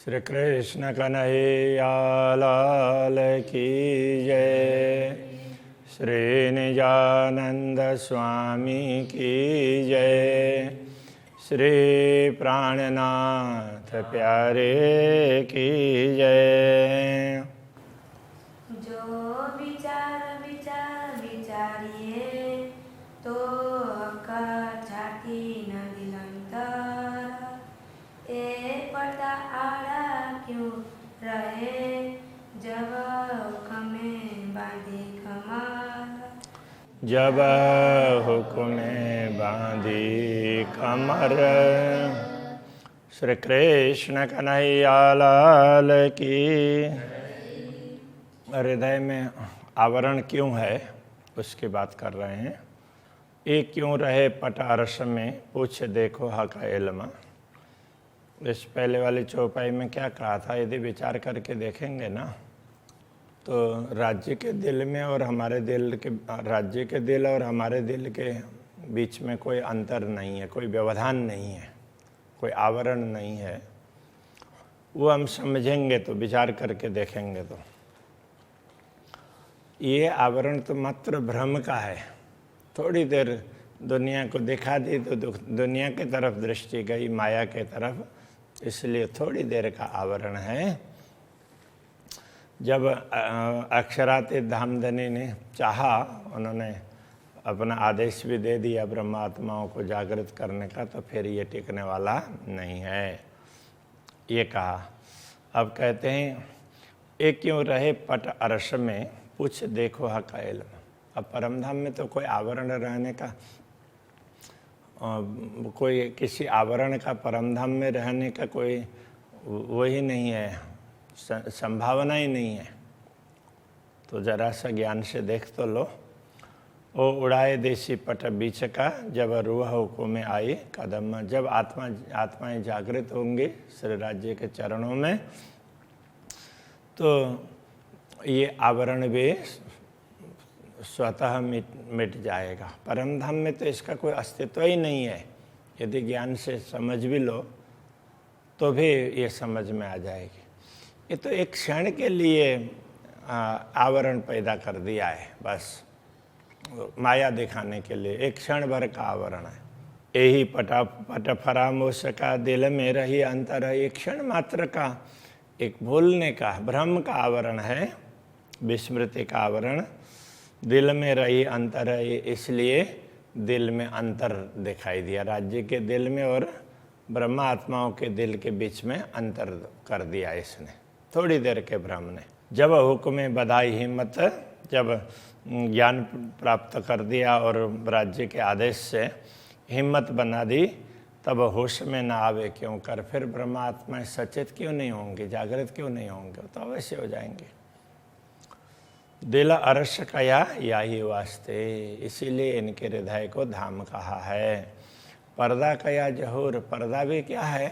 श्री कृष्ण कन्हैया लाल की जय। श्री निजानंद स्वामी की जय। श्री प्राणनाथ प्यारे की जय। जो विचार विचारिए तो छाती न दिलंतर ए पर्दा आड़ा क्यों रहे जब हुक्में बांधी कमर। जब हुक्में बांधी कमर। श्री कृष्ण कन्हैया लाल की। हृदय में आवरण क्यों है उसकी बात कर रहे हैं। ये क्यों रहे पट अरस में पूछ देखो हक इल्म। इस पहले वाली चौपाई में क्या कहा था, यदि विचार करके देखेंगे ना तो राज्य के दिल में और हमारे दिल के राज्य के दिल और हमारे दिल के बीच में कोई अंतर नहीं है, कोई व्यवधान नहीं है, कोई आवरण नहीं है। वो हम समझेंगे तो, विचार करके देखेंगे तो ये आवरण तो मात्र भ्रम का है। थोड़ी देर दुनिया को दिखा दी तो दुनिया की तरफ दृष्टि गई, माया के तरफ, इसलिए थोड़ी देर का आवरण है। जब अक्षरातीत धामधनी ने चाहा, उन्होंने अपना आदेश भी दे दिया ब्रह्मात्माओं को जागृत करने का, तो फिर ये टिकने वाला नहीं है, ये कहा। अब कहते हैं ये क्यों रहे पट अरस में पूछ देखो हक इल्म। अब परमधाम में तो कोई आवरण रहने का, कोई किसी आवरण का परमधाम में रहने का कोई वही नहीं है, संभावना ही नहीं है। तो जरा सा ज्ञान से देख तो लो। ओ उड़ाए देसी पट बीच का जब रूह हुक्म में आई कदम। जब आत्माएं जागृत होंगी श्री राज्य के चरणों में तो ये आवरण भी स्वतः मिट जाएगा। परमधाम में तो इसका कोई अस्तित्व ही नहीं है। यदि ज्ञान से समझ भी लो तो भी ये समझ में आ जाएगी। ये तो एक क्षण के लिए आवरण पैदा कर दिया है, बस माया दिखाने के लिए एक क्षण भर का आवरण है। यही पट फरामोश का दिल में रही अंतर है। एक क्षण मात्र का, एक भूलने का, भ्रम का आवरण है, विस्मृति का आवरण। दिल में रही अंतर है, इसलिए दिल में अंतर दिखाई दिया। राज्य के दिल में और ब्रह्मा आत्माओं के दिल के बीच में अंतर कर दिया इसने, थोड़ी देर के भ्रम ने। जब हुक्म बधाई हिम्मत, जब ज्ञान प्राप्त कर दिया और राज्य के आदेश से हिम्मत बना दी, तब होश में ना आवे क्यों कर। फिर ब्रह्मा आत्माएं सचेत क्यों नहीं होंगे, जागृत क्यों नहीं होंगे? तो अवश्य हो जाएंगे। दिल अरस कया या ही वास्ते, इसीलिए इनके हृदय को धाम कहा है। पर्दा कया जहूर, पर्दा भी क्या है?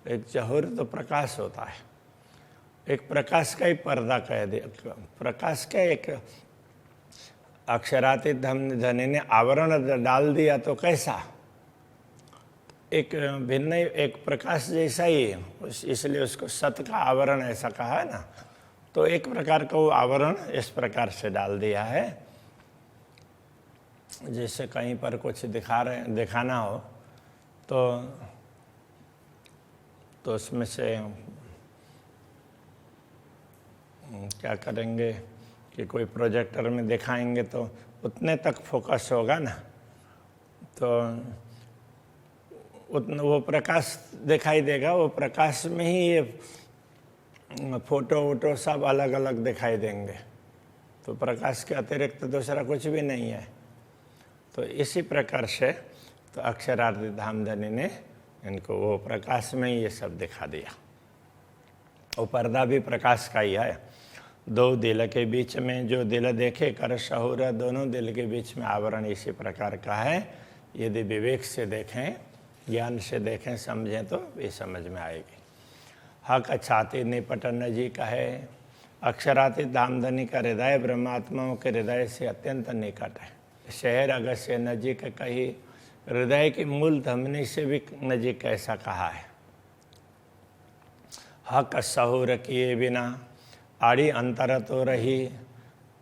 एक जहूर तो प्रकाश होता है, एक प्रकाश का ही पर्दा कह दे। प्रकाश का एक अक्षरातीत धनी ने आवरण डाल दिया तो कैसा? एक भिन्न, एक प्रकाश जैसा ही है, इसलिए उसको सत का आवरण ऐसा कहा है ना। तो एक प्रकार का वो आवरण इस प्रकार से डाल दिया है, जैसे कहीं पर कुछ दिखाना हो तो उसमें से क्या करेंगे कि कोई प्रोजेक्टर में दिखाएंगे तो उतने तक फोकस होगा ना, तो उतना वो प्रकाश दिखाई देगा। वो प्रकाश में ही ये फोटो वोटो सब अलग अलग दिखाई देंगे। तो प्रकाश के अतिरिक्त दूसरा कुछ भी नहीं है। तो इसी प्रकार से तो अक्षरार्थ धामधनी ने इनको वो प्रकाश में ही ये सब दिखा दिया। वो पर्दा भी प्रकाश का ही है। दो दिल के बीच में जो दिल देखे कर शहूर, दोनों दिल के बीच में आवरण इसी प्रकार का है। यदि विवेक से देखें, ज्ञान से देखें, समझें तो ये समझ में आएगी। हक छाती निपटन जी का है। अक्षरातीत धामधनी का हृदय ब्रह्मात्माओं के हृदय से अत्यंत निकट है। शहर अगस्त्य नजीक कही, हृदय की मूल धमनी से भी नजीक ऐसा कहा है। हक सहूर किए बिना आड़ी अंतर तो रही।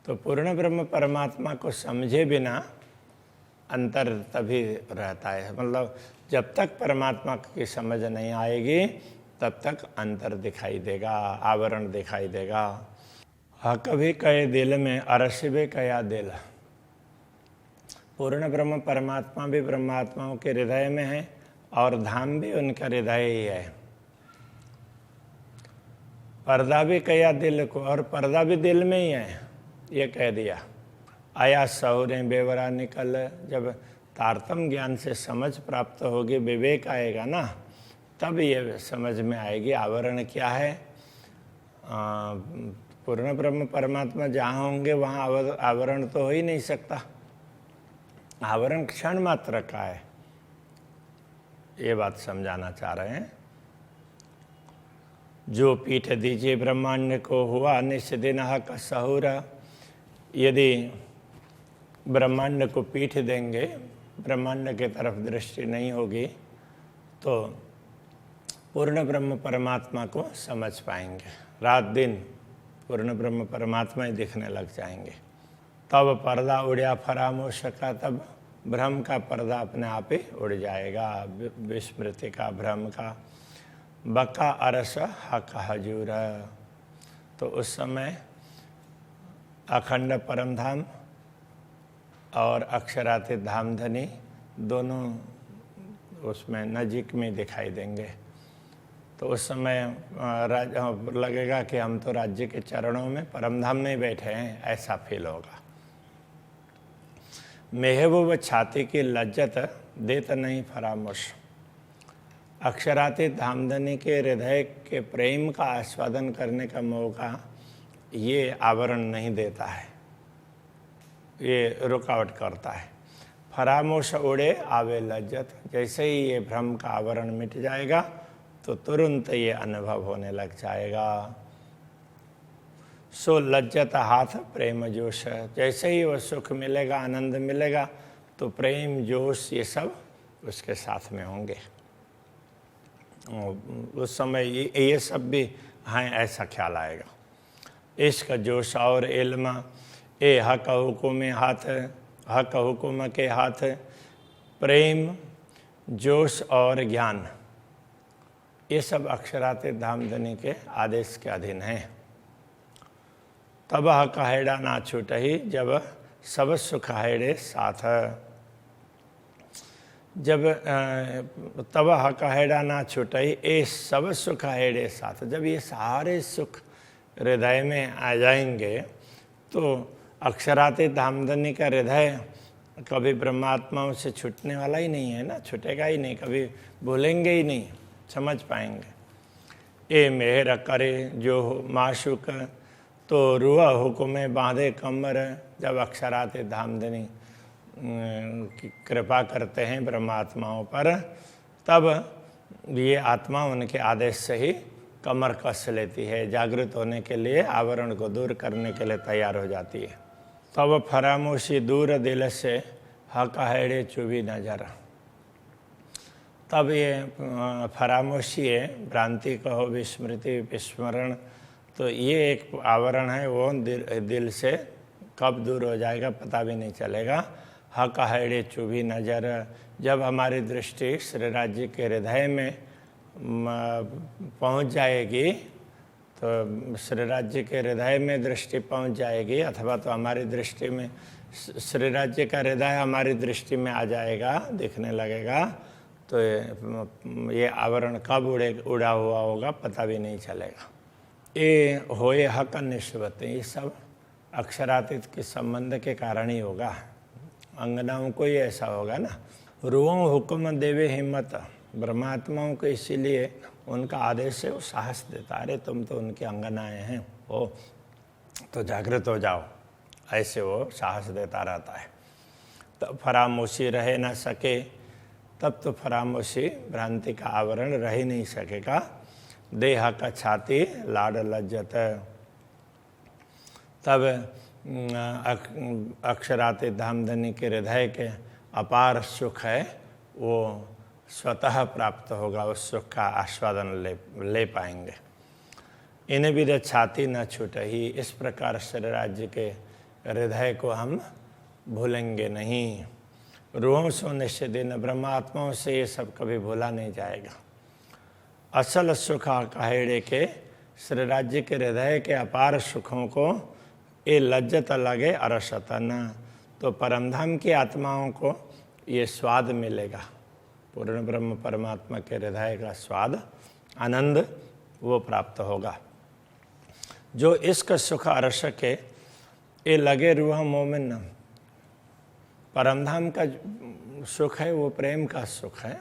तो पूर्ण ब्रह्म परमात्मा को समझे बिना अंतर तभी रहता है। मतलब जब तक परमात्मा की समझ नहीं आएगी तब तक अंतर दिखाई देगा, आवरण दिखाई देगा। हक भी कहे दिल में अरस भी कया दिल। पूर्ण ब्रह्म परमात्मा भी ब्रह्मात्माओं के हृदय में है और धाम भी उनका हृदय ही है। पर्दा भी कया दिल को, और पर्दा भी दिल में ही है, ये कह दिया। आया सहुरे बेवरा निकल। जब तारतम ज्ञान से समझ प्राप्त होगी, विवेक आएगा ना, तब ये समझ में आएगी आवरण क्या है। पूर्ण ब्रह्म परमात्मा जहाँ होंगे वहाँ आवरण तो हो ही नहीं सकता। आवरण क्षण मात्र का है, ये बात समझाना चाह रहे हैं। जो पीठ दीजिए ब्रह्मांड को हुआ निस्दिन हक सहूर। यदि ब्रह्मांड को पीठ देंगे, ब्रह्मांड के तरफ दृष्टि नहीं होगी, तो पूर्ण ब्रह्म परमात्मा को समझ पाएंगे। रात दिन पूर्ण ब्रह्म परमात्मा ही दिखने लग जाएंगे। तब पर्दा उड़या फरामोश का, तब भ्रम का पर्दा अपने आप ही उड़ जाएगा, विस्मृति का, भ्रम का। बका अरस हक हजूर। तो उस समय अखंड परम धाम और अक्षरातीत धाम धनी दोनों उसमें नजीक में दिखाई देंगे। तो उस समय लगेगा कि हम तो राज्य के चरणों में परम धाम में बैठे हैं, ऐसा फील होगा। महबूब छाती की लज्जत देत नहीं फरामोश। अक्षरातीत धामधनी के हृदय के प्रेम का आस्वादन करने का मौका ये आवरण नहीं देता है, ये रुकावट करता है। फरामोश उड़े आवे लज्जत। जैसे ही ये भ्रम का आवरण मिट जाएगा तो तुरंत ये अनुभव होने लग जाएगा। सो लज्जत हाथ प्रेम जोश। जैसे ही वो सुख मिलेगा, आनंद मिलेगा, तो प्रेम जोश ये सब उसके साथ में होंगे। उस समय ये सब भी हैं, ऐसा ख्याल आएगा। इश्क जोश और इल्म ए हक हुकुम हाथ। हक हुकुम के हाथ प्रेम जोश और ज्ञान, ये सब अक्षरातीत धामधनी के आदेश के अधीन हैं। तब हक हैड़ा ना छूटही, जब सब सुख हैड़े साथ। जब तब हक हैड़ा ना छूटही, ए सब सुख हैड़े साथ। जब ये सारे सुख हृदय में आ जाएंगे तो अक्षरातीत धामधनी का हृदय कभी ब्रह्मात्माओं से छूटने वाला ही नहीं है ना, छूटेगा ही नहीं, कभी भूलेंगे ही नहीं, समझ पाएंगे। ए मेहर करे जो माशुक, तो रुआ हुक्म बांधे कमर। जब अक्षरातीत धामधनी की कृपा करते हैं ब्रह्मात्माओं पर, तब ये आत्मा उनके आदेश से ही कमर कस लेती है, जागृत होने के लिए, आवरण को दूर करने के लिए तैयार हो जाती है। तब फरामोशी दूर दिल से हक हैड़े चुभी नजर। तब ये फरामोशी है, भ्रांति कहो, विस्मृति, विस्मरण, तो ये एक आवरण है, वो दिल से कब दूर हो जाएगा पता भी नहीं चलेगा। हक हैड़े चुभी नजर। जब हमारी दृष्टि श्री राज्य के हृदय में पहुंच जाएगी, तो श्री राज्य के हृदय में दृष्टि पहुंच जाएगी, अथवा तो हमारी दृष्टि में श्री राज्य का हृदय हमारी दृष्टि में आ जाएगा, दिखने लगेगा, तो ये आवरण कब उड़ा हुआ होगा पता भी नहीं चलेगा। ये होए हक निस्बत, ये सब अक्षरातीत के संबंध के कारण ही होगा। अंगनाओं को ही ऐसा होगा ना। रुओं हुक्म देवे हिम्मत। ब्रह्मात्माओं को इसीलिए उनका आदेश से वो साहस देता, अरे तुम तो उनके अंगनाएं हैं, वो तो जागृत हो जाओ, ऐसे वो साहस देता रहता है। तब फरामोशी रह न सके, तब तो फरामोशी भ्रांति का आवरण रह ही नहीं सकेगा। देह का छाती लाड लज्जत। तब अक्षरातीत धामधनी के हृदय के अपार सुख है, वो स्वतः प्राप्त होगा, उस सुख का आस्वादन ले पाएंगे। इन्हें भी छाती न छूटही। इस प्रकार श्री राज्य के हृदय को हम भूलेंगे नहीं। रूहों से निश्चित दिन ब्रह्मात्माओं से ये सब कभी भूला नहीं जाएगा। असल सुख कहेड़े के श्री राज्य के हृदय के अपार सुखों को ये लज्जत लगे अरसतन, तो परमधाम की आत्माओं को ये स्वाद मिलेगा। पूर्ण ब्रह्म परमात्मा के हृदय का स्वाद, आनंद वो प्राप्त होगा। जो इसका सुख अरस के ये लगे रूह मोमिन, परमधाम का सुख है वो प्रेम का सुख है।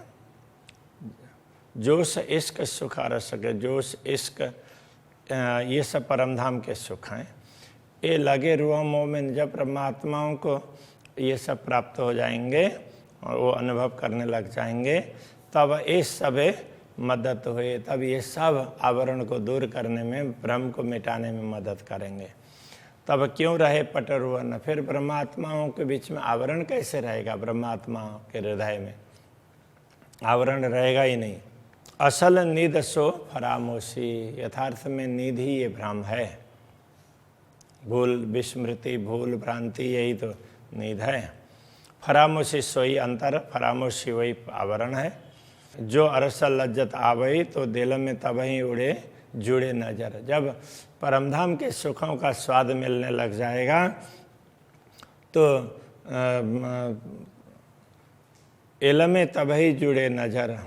जोश इश्क सुख अरस के, जोश इश्क ये सब परमधाम के सुख हैं। ये लगे रूह मोमिन, जब परमात्माओं को ये सब प्राप्त हो जाएंगे और वो अनुभव करने लग जाएंगे, तब इस सब मदद हुए, तब ये सब आवरण को दूर करने में, भ्रम को मिटाने में मदद करेंगे। तब क्यों रहे पटरुवन, फिर ब्रह्मात्माओं के बीच में आवरण कैसे रहेगा? ब्रह्मात्माओं के हृदय में आवरण रहेगा ही नहीं। असल नींद सो फरामोशी, यथार्थ में नींद ही ये भ्रम है। भूल विस्मृति, भूल भ्रांति, यही तो नींद है। फरामोशी सोई अंतर, फरामोशी वही आवरण है। जो अरसल लज्जत आवई, तो दिल में तब ही उड़े जुड़े नजर। जब परमधाम के सुखों का स्वाद मिलने लग जाएगा तो इल्म तब ही जुड़े नजर,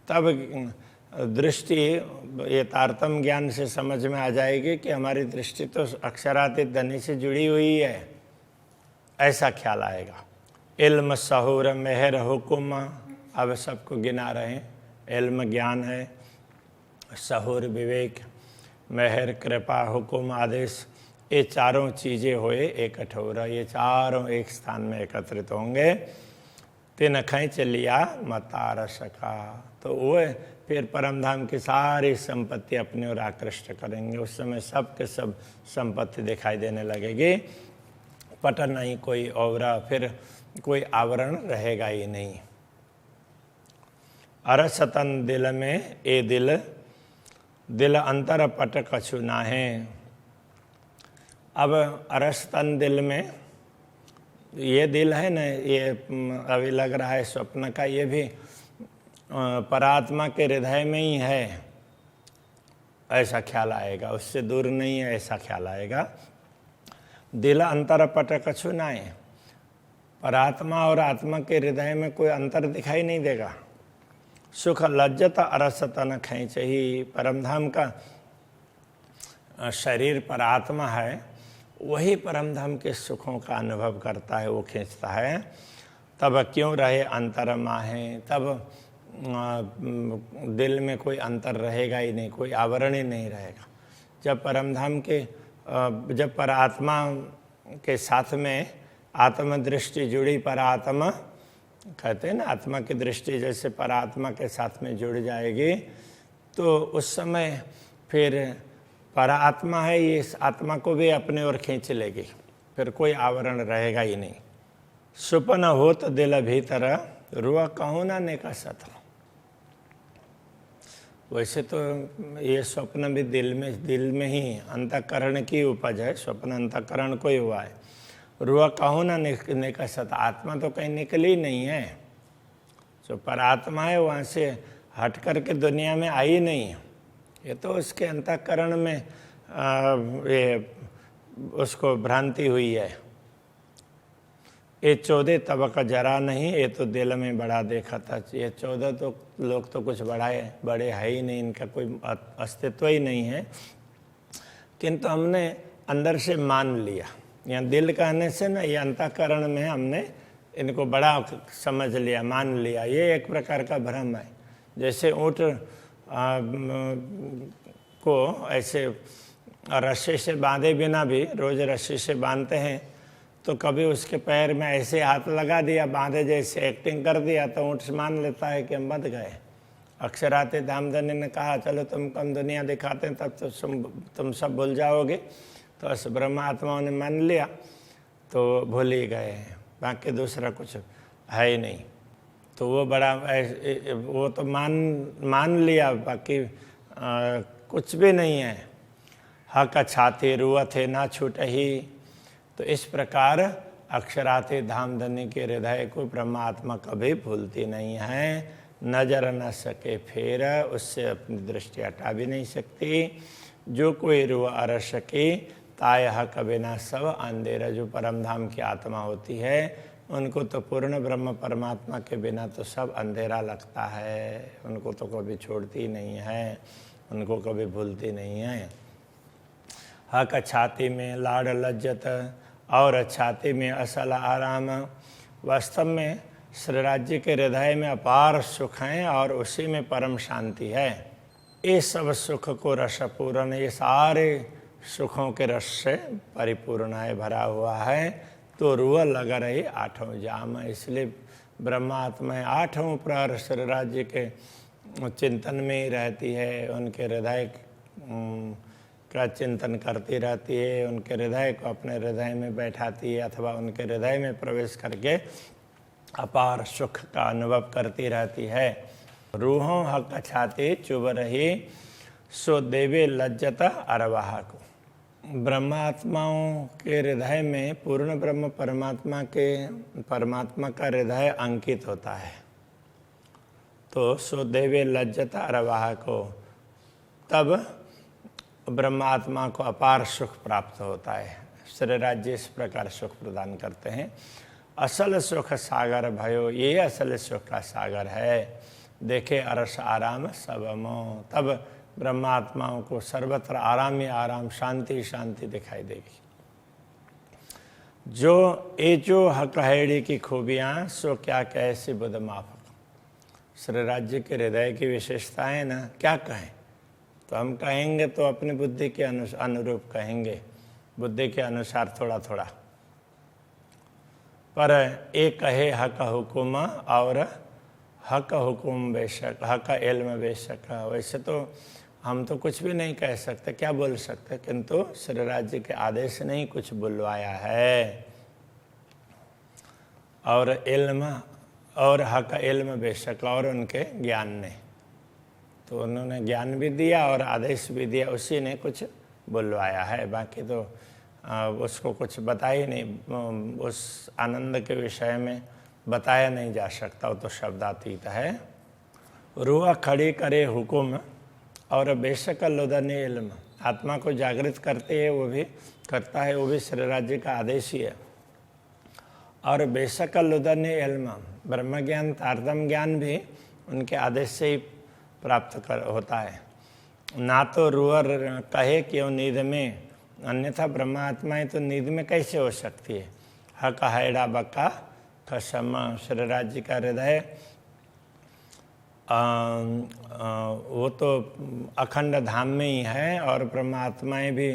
तब दृष्टि ये तारतम ज्ञान से समझ में आ जाएगी कि हमारी दृष्टि तो अक्षरातीत धनी से जुड़ी हुई है, ऐसा ख्याल आएगा। इल्म सहूर मेहर हुकुम, अब सबको गिना रहे हैं। इल्म ज्ञान है, सहूर विवेक, मेहर कृपा, हुकुम आदेश, ये चारों चीज़ें हुए एक ठोरा, ये चारों एक स्थान में एकत्रित होंगे। तिन खींच लिया मतार सका, तो वो फिर परमधाम की सारी संपत्ति अपनी ओर आकृष्ट करेंगे। उस समय सब के सब संपत्ति दिखाई देने लगेगी। पट नहीं कोई औरा, फिर कोई आवरण रहेगा ही नहीं। अरसतन दिल में ए दिल, दिल अंतर पट कछु ना है। अब अरसतन दिल में ये दिल है ना, ये अभी लग रहा है स्वप्न का, ये भी परात्मा के हृदय में ही है, ऐसा ख्याल आएगा। उससे दूर नहीं है, ऐसा ख्याल आएगा। दिल अंतर पट कछु ना है, परात्मा और आत्मा के हृदय में कोई अंतर दिखाई नहीं देगा। सुख लज्जत अरसतन खींच ही, परमधाम का शरीर परात्मा है, वही परमधाम के सुखों का अनुभव करता है, वो खींचता है। तब क्यों रहे अंतर माहे, तब दिल में कोई अंतर रहेगा ही नहीं, कोई आवरण ही नहीं रहेगा। जब परमधाम के, जब परात्मा के साथ में आत्मदृष्टि जुड़ी, परात्मा कहते हैं ना, आत्मा की दृष्टि जैसे परात्मा के साथ में जुड़ जाएगी, तो उस समय फिर परात्मा है, ये इस आत्मा को भी अपने ओर खींच लेगी, फिर कोई आवरण रहेगा ही नहीं। सुपन होत दिल भीतर, रुआ कहूँ ना नेका सत। वैसे तो ये स्वप्न भी दिल में ही अंतःकरण की उपज है, स्वप्न अंतःकरण को ही हुआ है। रुआ कहूँ ना नेका सत, आत्मा तो कहीं निकली नहीं है। जो परात्मा है वहाँ से हट करके दुनिया में आई नहीं है, ये तो उसके अंतःकरण में ये उसको भ्रांति हुई है। ये 14 तबका जरा नहीं, ये तो दिल में बड़ा देखा था। ये 14 तो लोग तो कुछ बड़े है ही नहीं, इनका कोई अस्तित्व ही नहीं है, किंतु हमने अंदर से मान लिया। यहाँ दिल कहने से ना, ये अंतःकरण में हमने इनको बड़ा समझ लिया, मान लिया। ये एक प्रकार का भ्रम है। जैसे ऊँट को ऐसे रस्सी से बांधे बिना भी, रोज रस्सी से बांधते हैं, तो कभी उसके पैर में ऐसे हाथ लगा दिया, बांधे जैसे एक्टिंग कर दिया, तो ऊँट मान लेता है कि हम बंध गए। अक्षराते धामधनी ने कहा चलो तुमको हम दुनिया दिखाते हैं, तब तो तुम सब भूल जाओगे। तो उस ब्रह्मात्माओं ने मान लिया तो भूल ही गए, बाकी दूसरा कुछ है ही नहीं। तो वो बड़ा वो तो मान लिया, बाकी कुछ भी नहीं है। हक छाती रुआ थे ना छूटही। तो इस प्रकार अक्षराते धाम धनी के हृदय को परमात्मा कभी भूलती नहीं है, नजर न सके फेर, उससे अपनी दृष्टि हटा भी नहीं सकती। जो कोई रुआ अर सके ताय हक बिना सब अंधेरा। जो परम धाम की आत्मा होती है उनको तो पूर्ण ब्रह्म परमात्मा के बिना तो सब अंधेरा लगता है, उनको तो कभी छोड़ती नहीं है, उनको कभी भूलती नहीं है। हक छाती में लाड़ लज्जत और छाती में असल आराम। वास्तव में श्री राज्य के हृदय में अपार सुख हैं और उसी में परम शांति है। ये सब सुख को रसपूर्ण, ये सारे सुखों के रस से परिपूर्ण है, भरा हुआ है। तो रुआ लगा रही आठों जाम। इसलिए ब्रह्मात्मा आठों प्रहर श्री राज्य के चिंतन में ही रहती है, उनके हृदय का चिंतन करती रहती है, उनके हृदय को अपने हृदय में बैठाती है अथवा उनके हृदय में प्रवेश करके अपार सुख का अनुभव करती रहती है। रूहों हक छाती चुभ रही सो देवे लज्जत अरवाह को। ब्रह्मात्माओं के हृदय में पूर्ण ब्रह्म परमात्मा का हृदय अंकित होता है। तो सो देवे लज्जत अरवाह को, तब ब्रह्मात्मा को अपार सुख प्राप्त होता है। श्री राज्य इस प्रकार सुख प्रदान करते हैं। असल सुख सागर भयो, ये असल सुख का सागर है। देखे अरस आराम सबमो, तब ब्रह्मात्माओं को सर्वत्र आराम ही आराम, शांति शांति दिखाई देगी। जो हकहेड़ी की खूबियाँ सो क्या कैसी बुध माफक। श्री राज्य के हृदय की विशेषताएं ना क्या कहें, तो हम कहेंगे तो अपनी बुद्धि के अनुरूप कहेंगे, बुद्धि के अनुसार थोड़ा थोड़ा। पर एक कहे हक हुकुम और हक हुकुम बेशक, हक इल्म बेशक। वैसे तो हम तो कुछ भी नहीं कह सकते, क्या बोल सकते, किंतु श्री राज्य के आदेश ने ही कुछ बुलवाया है। और इल्म और हक इल्म बेशक, और उनके ज्ञान ने, तो उन्होंने ज्ञान भी दिया और आदेश भी दिया, उसी ने कुछ बुलवाया है। बाकी तो उसको कुछ बताया ही नहीं, उस आनंद के विषय में बताया नहीं जा सकता, वो तो शब्दातीत है। रूह खड़ी करे हुकुम और बेशक लुदन इल्म। आत्मा को जागृत करते है, वो भी करता है, वो भी श्री राज्य का आदेश ही है। और बेशक लुदन इल्म, ब्रह्म ज्ञान तारतम ज्ञान भी उनके आदेश से ही प्राप्त होता है। ना तो रूह कहे क्यों नींद में, अन्यथा ब्रह्मात्माएं तो नींद में कैसे हो सकती है। हक हैड़ा बक्का कसम, श्री राज्य का हृदय वो तो अखंड धाम में ही है और ब्रह्मात्माएं भी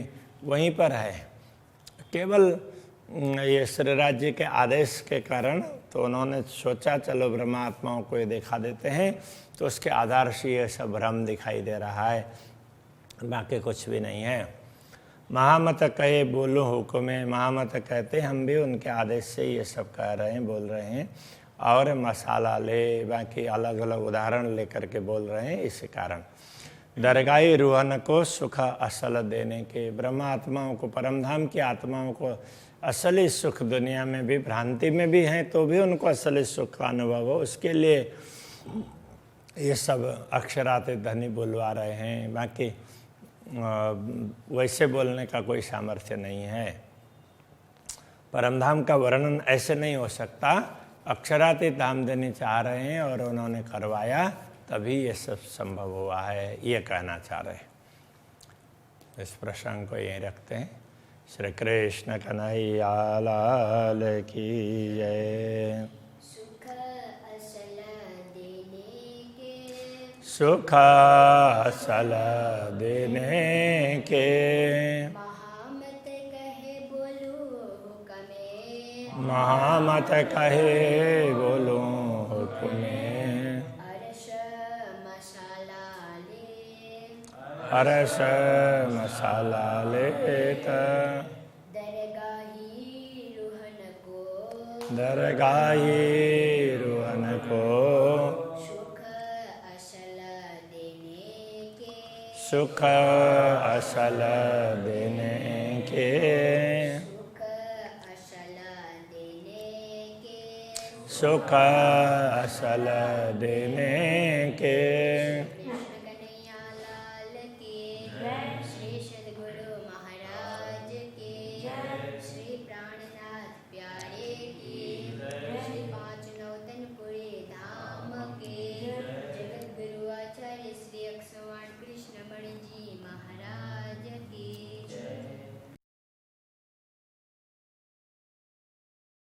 वहीं पर है। केवल ये श्री राज्य के आदेश के कारण तो उन्होंने सोचा चलो ब्रह्मात्माओं को ये दिखा देते हैं, तो उसके आधार से ये सब भ्रम दिखाई दे रहा है, बाकी कुछ भी नहीं है। महामत कहे बोलो हुक्म, महामत कहते हम भी उनके आदेश से ये सब कह रहे हैं, बोल रहे हैं। और मसाला ले, बाकी अलग अलग उदाहरण लेकर के बोल रहे हैं। इसी कारण दरगाही रूहन को सुख असल देने के, ब्रह्मात्माओं को, परमधाम की आत्माओं को असली सुख दुनिया में भी, भ्रांति में भी हैं तो भी उनको असली सुख का अनुभव हो, उसके लिए ये सब अक्षराते धनी बुलवा रहे हैं। बाकी वैसे बोलने का कोई सामर्थ्य नहीं है। परमधाम का वर्णन ऐसे नहीं हो सकता। अक्षरातीत धाम देने चाह रहे हैं और उन्होंने करवाया, तभी ये सब संभव हुआ है, ये कहना चाह रहे हैं। इस प्रसंग को यहीं रखते हैं। श्री कृष्ण कन्हैया लाल की जय। सुख असल देने के, सुख असल देने के, महामत कहे बोलो हुक्मे, महामत कहे बोलो हुक्मे, अरस मसाला ले, अरस मसाला लेत, दरगाही रूहन को, दरगाही रूहन को, सुख असल देने के, सुख असल देने के, सुख असल देने के, सुख असल देने के,